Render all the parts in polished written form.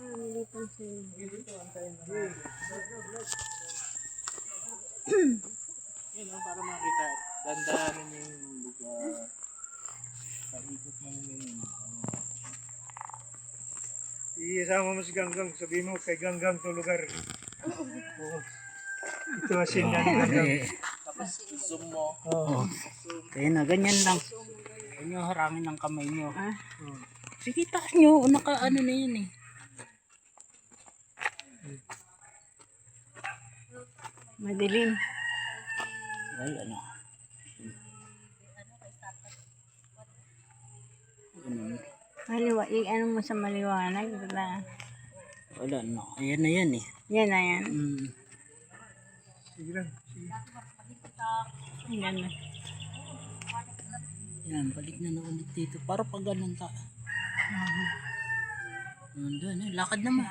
Nalipan sila. Yun o, para makita. Dandahanin mo yung lugar. Paikot mo yung Isama mo si Ganggang, sabihin mo kay Ganggang to lugar. Ito asin yan. tapos zoom mo. Oh. Kaya na, ganyan lang. Huwag nyo harangin ng kamay nyo. Sige, taas nyo. Naka-ano na yun eh. Madilim. Ay, ano. Maliwa, ano mo sa maliwanag? Wala, no. Ayan na yan eh. Yan na yan. Sige lang. Yan na. Yan, balik na ulit dito. Para pag ganun ka. Doon, lakad naman.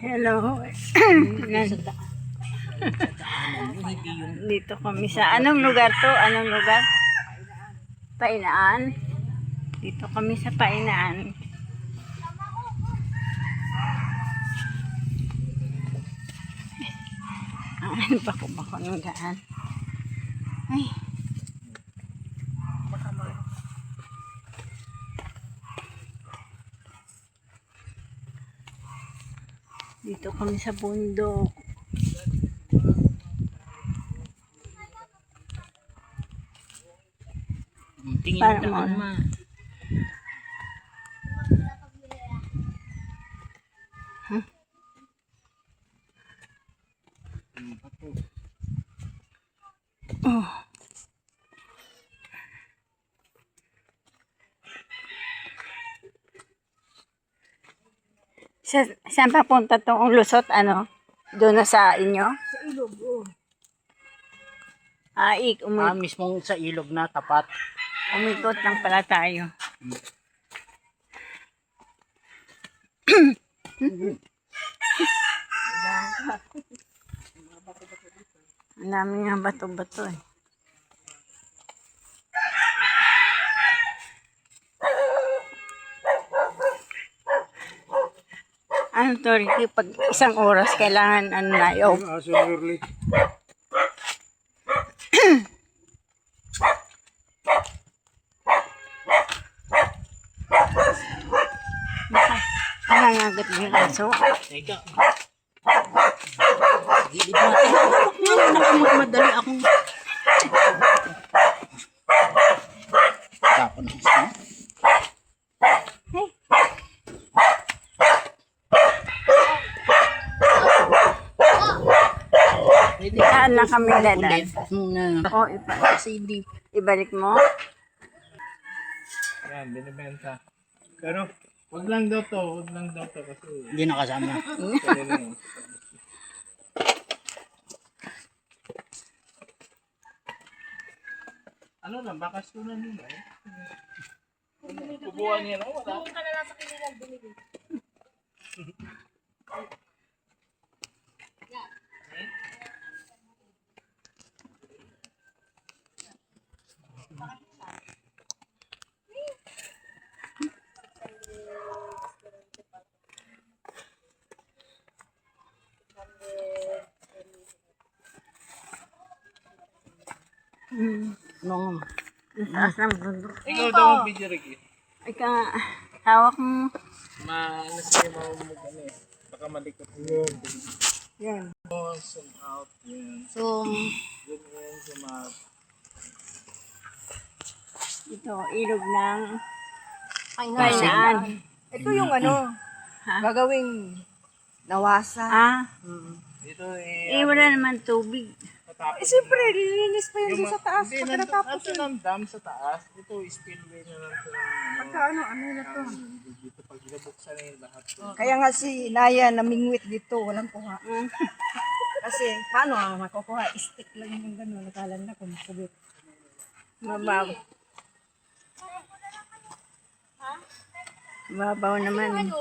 Hello. Dito kami sa anong lugar to? Anong lugar? Painaan. Dito kami sa Painaan. Ang bako-bako ng daan. Ay. Dito kami sa bundok. Tingin Para daan mo. ma. Oh. Saan papunta tong lusot? Ano? Doon na sa inyo? Sa ilog, oh. Mismong sa ilog na tapat. Umikot lang pala tayo. Ang dami nga bato-bato eh. Ano to, Ricky? Pag isang oras, kailangan ano na yun. Aso early. Nangangagat mo yung aso. Teka. Gilid natin. Nakamadali akong... Tapon ang isa. Hey. Saan na kami dadaan? Oh, ibalik mo. Yan, binibenta. Ano? Wag lang daw to kasi Hindi nakasama. pwede na yun. Ano lang, bakas ko na nila eh. Kubuhan niya na, wala. Doon ka na lang sa kinilang binili. Nung... Taas ng bundok. Ikaw daw ang video Ricky. Ika, hawak mo. Ano siya ano eh. Baka malikot yun. Yan. Zoom out. Yan. So, Zoom in, zoom out. ito, ilog ng Painaan. Ito yung ano, Ha? gagawing nawasa. Dito eh. Wala naman tubig. Eh, siyempre, lilinis pa yun sa taas. Hindi, Pagka natapos nandun ng dam sa taas. Ito, spillway na lang ito. Pagka ano na to. Dito pag nabuksan na yung lahat. Kaya nga si Naya namingwit dito, walang kuha. Kasi, paano makukuha? Stick lang yung gano'n. Nakalan na kung kubit. Mabaw. Mabaw naman.